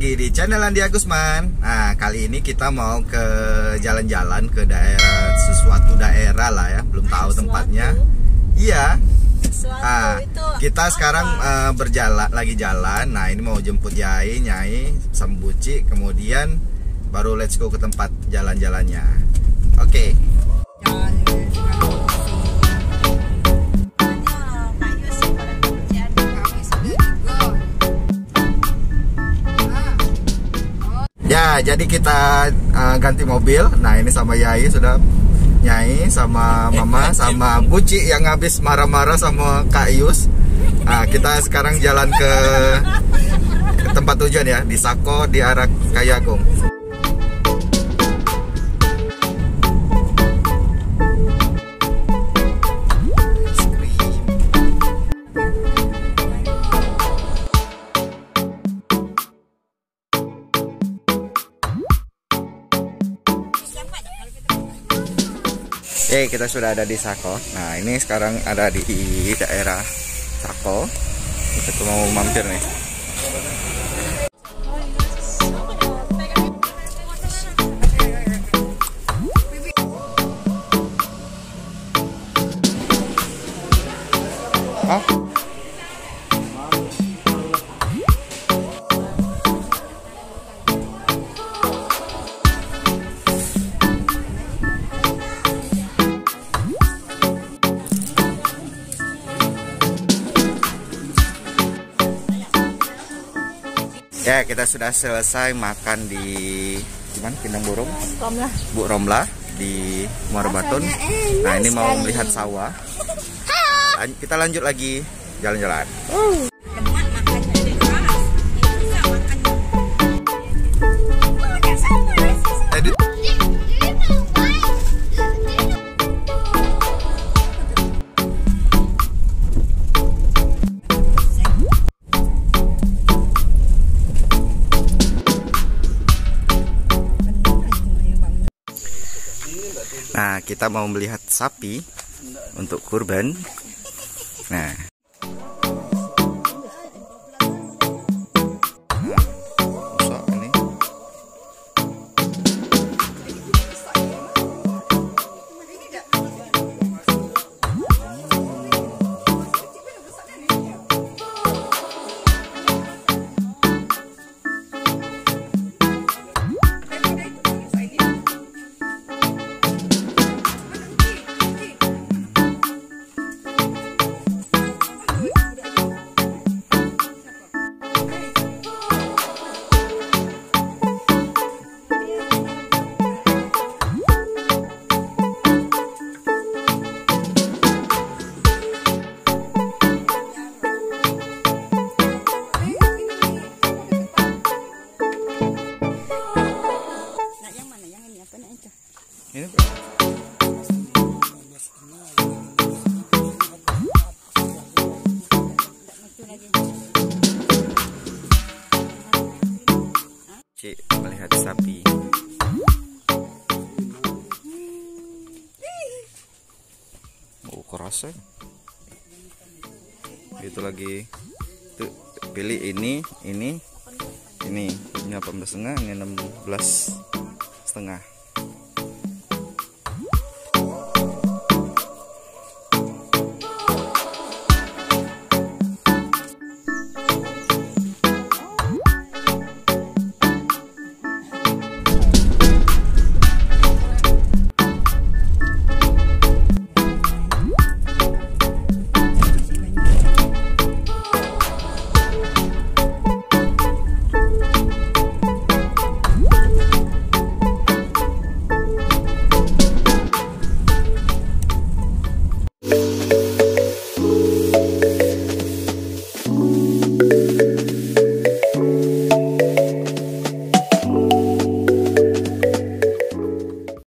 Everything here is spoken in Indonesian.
lagi di channel Andi Agusman. Nah, kali ini kita mau ke jalan-jalan ke daerah, suatu daerah lah ya, belum tahu tempatnya. Iya. Kita sekarang lagi jalan. Nah, ini mau jemput Yai, Nyai, sama Buci, kemudian baru let's go ke tempat jalan-jalannya. Oke. Ya, jadi kita ganti mobil. Nah, ini sama Yai sudah, Nyai sama Mama sama Buci yang habis marah-marah sama Kak Yus. Nah, kita sekarang jalan ke tempat tujuan ya, di Sako di arah Kayagung. Oke, kita sudah ada di Sako. Nah, ini sekarang ada di daerah Sako. Kita mau mampir nih. Ya, kita sudah selesai makan di mana? Pindang Burung, Bu Romlah di Muara Baton. Nah, ini mau melihat sawah. Kita lanjut lagi jalan-jalan. Nah, kita mau melihat sapi untuk kurban. Nah, ini. Cik melihat sapi. Oh, keras ya. Itu lagi. Tuh, pilih ini. Ini 18,5, ini 16,5.